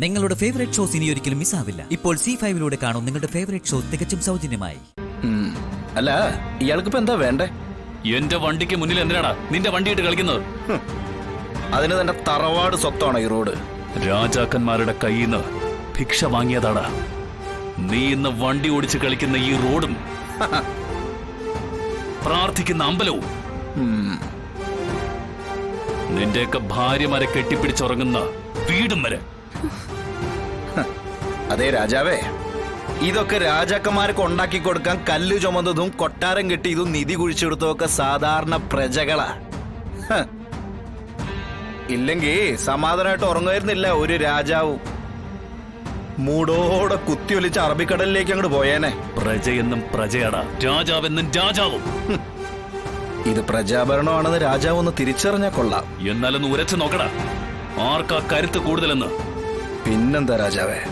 നിങ്ങളുടെ favourite shows ഇനി ഒരിക്കലും മിസ്സാവില്ല. ഇപ്പോൾ C5 കാണും നിങ്ങളുടെ ഫേവറേറ്റ് ഷോ തികച്ചും സൗജന്യമായി. അല്ല, ഇയാൾക്കിപ്പോ എന്താ വേണ്ടേ? എന്റെ വണ്ടിക്ക് മുന്നിൽ എന്തിനാടാ നിന്റെ വണ്ടിയിട്ട് കളിക്കുന്നത്? അതിന് തന്റെ തറവാട് സ്വത്താണ് ഈ റോഡ്. രാജാക്കന്മാരുടെ കയ്യിൽ നിന്ന് ഭിക്ഷ വാങ്ങിയതാടാ നീ ഇന്ന് വണ്ടി ഓടിച്ച് കളിക്കുന്ന ഈ റോഡും പ്രാർത്ഥിക്കുന്ന അമ്പലവും. നിന്റെയൊക്കെ ഭാര്യമാരെ കെട്ടിപ്പിടിച്ചുറങ്ങുന്ന വീടും വരെ. അതെ രാജാവേ, ഇതൊക്കെ രാജാക്കന്മാർക്ക് ഉണ്ടാക്കി കൊടുക്കാൻ കല്ല് ചുമന്നതും കൊട്ടാരം കെട്ടിയതും നിധി കുഴിച്ചെടുത്തതൊക്കെ സാധാരണ പ്രജകളാ. ഇല്ലെങ്കിൽ സമാധാനമായിട്ട് ഉറങ്ങുമായിരുന്നില്ല ഒരു രാജാവും. മൂടോടെ കുത്തിയൊലിച്ച് അറബിക്കടലിലേക്ക് അങ്ങോട്ട് പോയേനെ. പ്രജയെന്നും പ്രജയാടാ, രാജാവെന്നും രാജാവും. ഇത് പ്രജാഭരണമാണെന്ന് രാജാവ് ഒന്ന് തിരിച്ചറിഞ്ഞാ കൊള്ളാം. എന്നാലൊന്ന് ഉരച്ചു നോക്കടാ, ആർക്കാ കരുത്ത് കൂടുതലെന്ന്. പിന്നെന്താ രാജാവേ?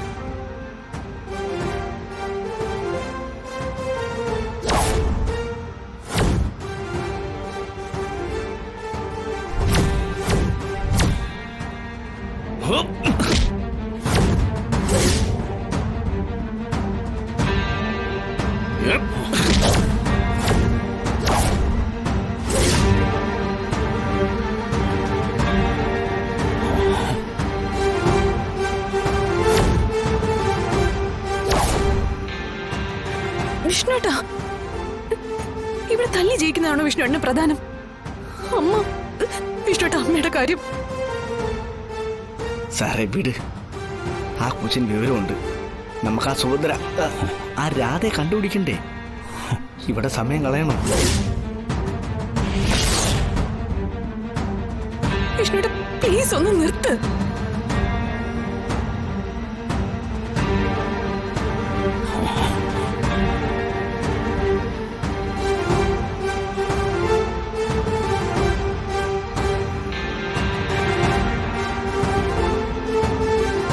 വിഷ്ണുട്ടാ, ഇവിടെ തല്ലി ജയിക്കുന്നതാണോ വിഷ്ണുവിന് പ്രധാനം? അമ്മ വിഷ്ണുട്ട, അമ്മയുടെ കാര്യം. സാറേ വിട്, ആ കൊച്ചിന് വിവരമുണ്ട്. നമുക്ക് ആ സുഭദ്ര ആ രാധയെ കണ്ടുപിടിക്കണ്ടേ? ഇവിടെ സമയം കളയണം. വിഷ്ണുട്ട പ്ലീസ് ഒന്ന് നിർത്ത്.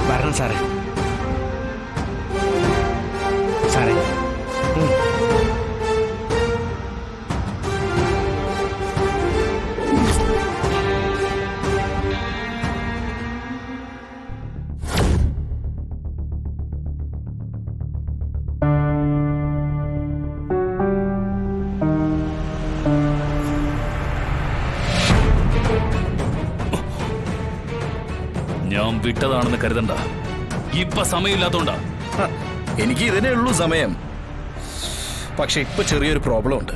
വരണം സാറേ. സാറേ ഞാൻ വിട്ടതാണെന്ന് കരുതണ്ട. ഇപ്പൊ സമയമില്ലാത്തോണ്ടാ. എനിക്ക് ഇതിനേ ഉള്ളൂ സമയം. പക്ഷെ ഇപ്പൊ ചെറിയൊരു പ്രോബ്ലം ഉണ്ട്.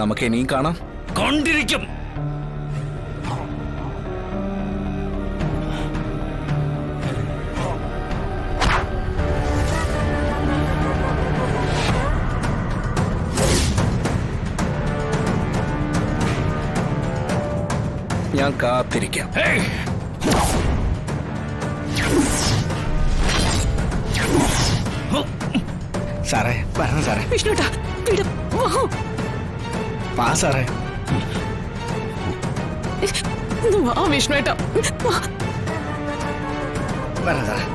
നമുക്ക് ഇനിയും കാണാം. കണ്ടിരിക്കും. ഞാൻ കാത്തിരിക്കാം. സാറേ വരണം സാറേ. വിഷ്ണുട്ടാ വിട്. വാ സാറേ. വാ വിഷ്ണുട്ടാ, വരണം സാറേ.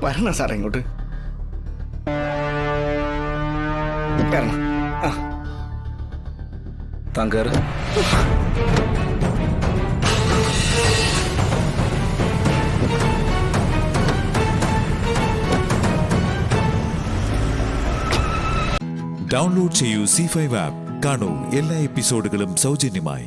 വരണം സാറേ ഇങ്ങോട്ട്. വരണം. ആ താങ്കർ ഡൗൺലോഡ് ചെയ്യൂ C5 ആപ്പ്. കാണൂ എല്ലാ എപ്പിസോഡുകളും സൗജന്യമായി.